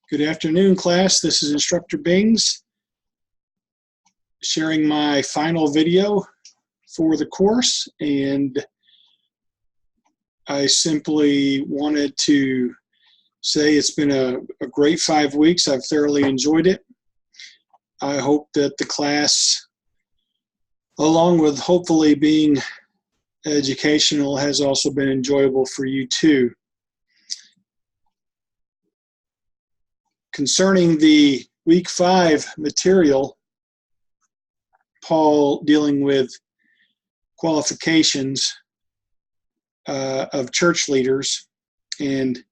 Good afternoon, class. This is Instructor Bings sharing my final video for the course, and I simply wanted to say it's been a great 5 weeks. I've thoroughly enjoyed it. I hope that the class, along with hopefully being educational, has also been enjoyable for you too. Concerning the week 5 material, Paul dealing with qualifications of church leaders, and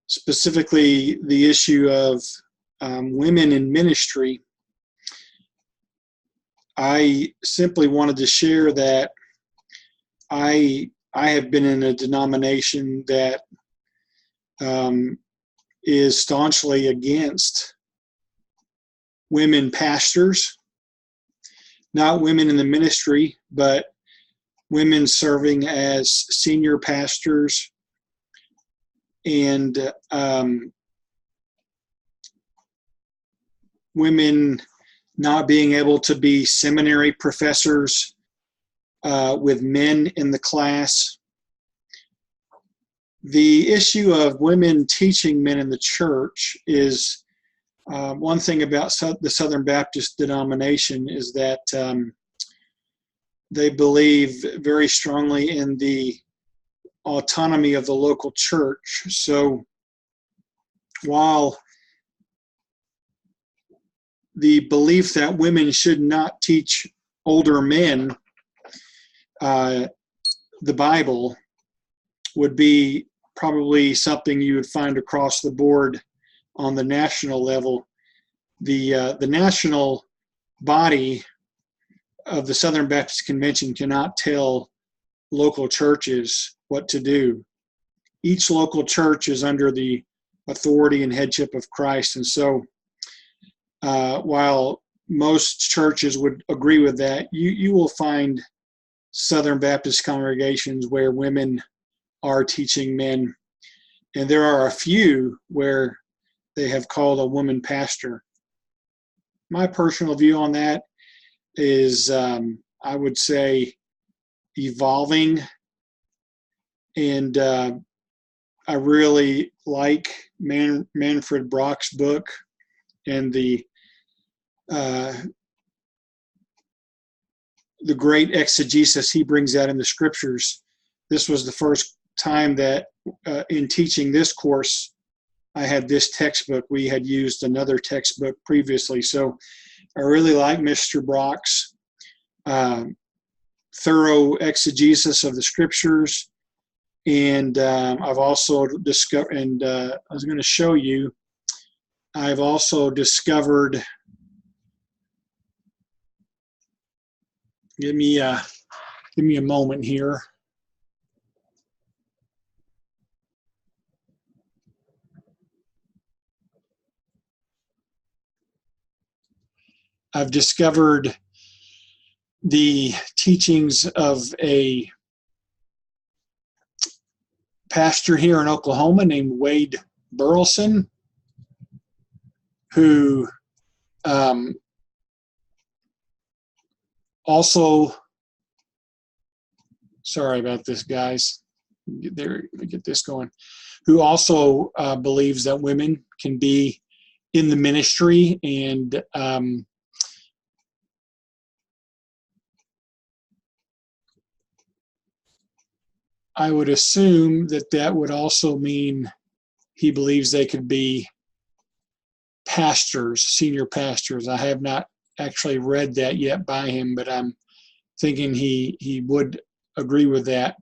specifically the issue of women in ministry, I simply wanted to share that I have been in a denomination that is staunchly against women pastors, not women in the ministry, but women serving as senior pastors and women not being able to be seminary professors with men in the class. The issue of women teaching men in the church is one thing about the Southern Baptist denomination is that they believe very strongly in the autonomy of the local church. So while the belief that women should not teach older men the Bible would be probably something you would find across the board on the national level, the national body of the Southern Baptist Convention cannot tell local churches what to do. Each local church is under the authority and headship of Christ, and so while most churches would agree with that, you will find Southern Baptist congregations where women are teaching men, and there are a few where they have called a woman pastor. My personal view on that is, I would say, evolving, and I really like Manfred Brock's book and the great exegesis he brings out in the scriptures. This was the first time that in teaching this course I had this textbook. We had used another textbook previously, so I really like Mr. Brock's thorough exegesis of the scriptures, and I've also discovered, and I was going to show you, I've also discovered, give me a moment here. I've discovered the teachings of a pastor here in Oklahoma named Wade Burleson, who also, sorry about this, guys, let me get this going, who also believes that women can be in the ministry, and I would assume that that would also mean he believes they could be pastors, senior pastors. I have not actually read that yet by him, but I'm thinking he would agree with that.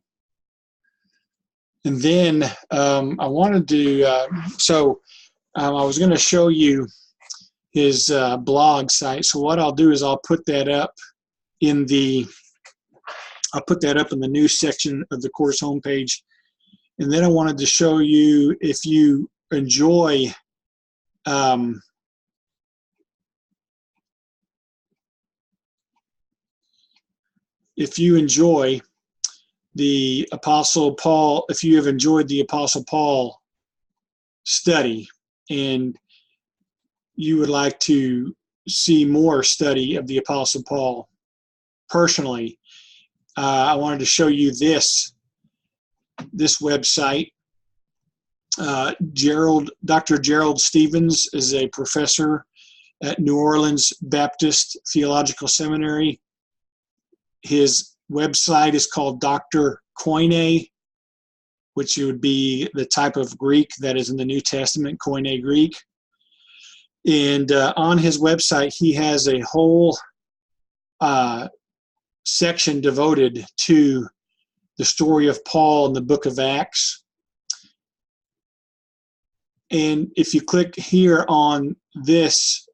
And then I wanted to, I was going to show you his blog site. So what I'll do is I'll put that up in the news section of the course homepage. And then I wanted to show you, if you enjoy the Apostle Paul, if you have enjoyed the Apostle Paul study, and you would like to see more study of the Apostle Paul personally, I wanted to show you this website. Dr. Gerald Stevens is a professor at New Orleans Baptist Theological Seminary. His website is called Dr. Koine, which would be the type of Greek that is in the New Testament, Koine Greek. And on his website, he has a whole section devoted to the story of Paul in the book of Acts. And if you click here on this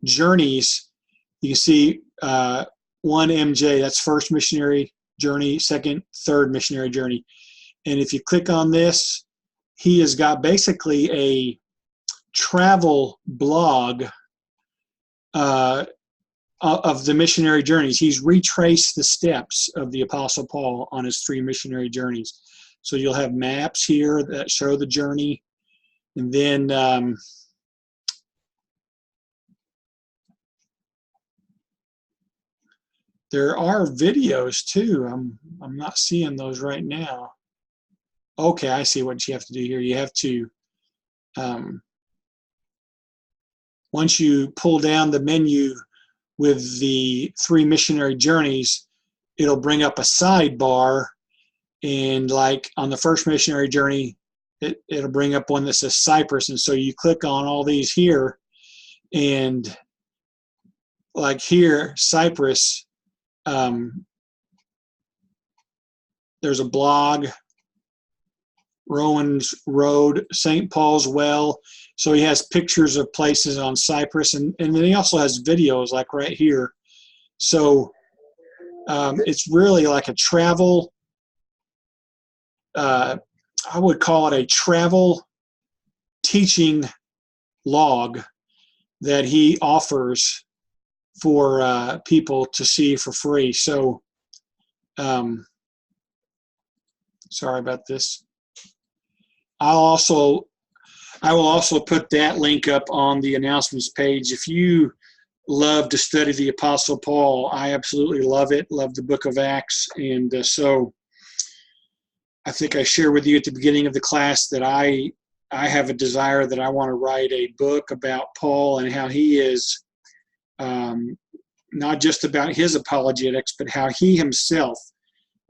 journeys, you can see 1 MJ, that's first missionary journey, second, third missionary journey. And if you click on this, he has got basically a travel blog of the missionary journeys. He's retraced the steps of the Apostle Paul on his 3 missionary journeys. So you'll have maps here that show the journey. And then there are videos too. I'm not seeing those right now. Okay, I see what you have to do here. You have to, once you pull down the menu with the 3 missionary journeys, it'll bring up a sidebar, and like on the first missionary journey, it'll bring up one that says Cyprus. And so you click on all these here, and like here, Cyprus, there's a blog, Rowan's Road, St. Paul's Well. So he has pictures of places on Cyprus, and then he also has videos like right here. So it's really like a travel, I would call it a travel teaching log that he offers for people to see for free. So sorry about this. I will also put that link up on the announcements page. If you love to study the Apostle Paul, I absolutely love it. Love the book of Acts. And so I think I shared with you at the beginning of the class that I have a desire that I want to write a book about Paul and how he is not just about his apologetics, but how he himself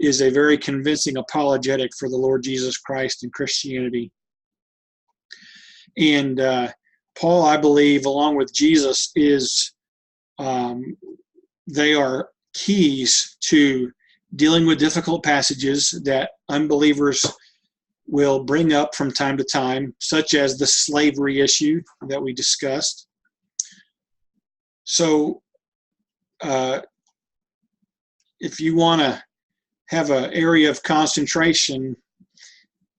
is a very convincing apologetic for the Lord Jesus Christ and Christianity. And Paul, I believe, along with Jesus, they are keys to dealing with difficult passages that unbelievers will bring up from time to time, such as the slavery issue that we discussed. So if you want to have an area of concentration,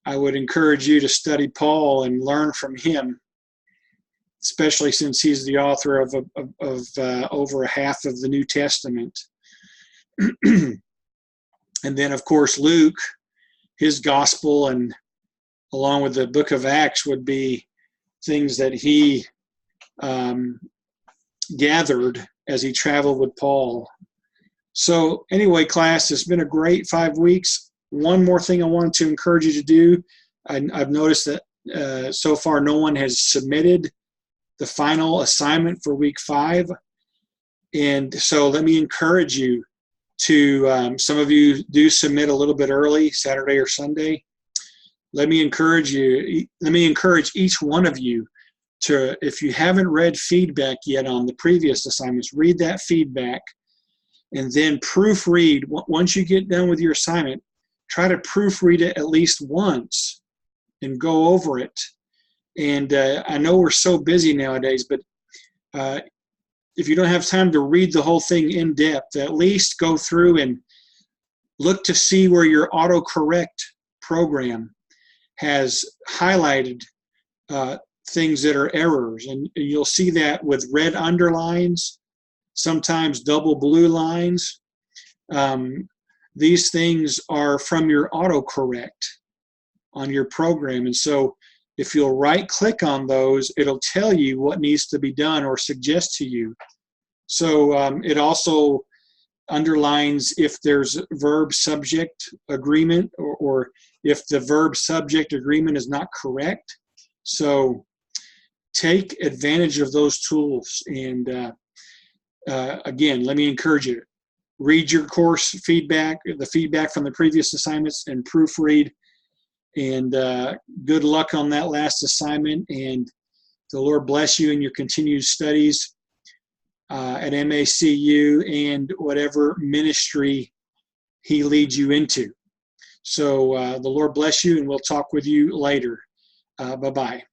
I would encourage you to study Paul and learn from him, especially since he's the author of over half of the New Testament. And then, of course, Luke, his gospel, and along with the book of Acts would be things that he gathered as he traveled with Paul. So anyway, class, it's been a great 5 weeks. One more thing I wanted to encourage you to do. I've noticed that so far no one has submitted the final assignment for week 5. And so let me encourage you to, some of you do submit a little bit early, Saturday or Sunday. Let me encourage each one of you to, if you haven't read feedback yet on the previous assignments, read that feedback and then proofread. Once you get done with your assignment, try to proofread it at least once and go over it. And I know we're so busy nowadays, but if you don't have time to read the whole thing in depth, at least go through and look to see where your autocorrect program has highlighted things that are errors. And you'll see that with red underlines, sometimes double blue lines. These things are from your autocorrect on your program. And so If you'll right-click on those, it'll tell you what needs to be done or suggest to you. So it also underlines if there's verb-subject agreement or if the verb-subject agreement is not correct. So take advantage of those tools. And again, let me encourage you. Read your course feedback, the feedback from the previous assignments, and proofread. And good luck on that last assignment. And the Lord bless you in your continued studies at MACU and whatever ministry He leads you into. So the Lord bless you, and we'll talk with you later. Bye-bye.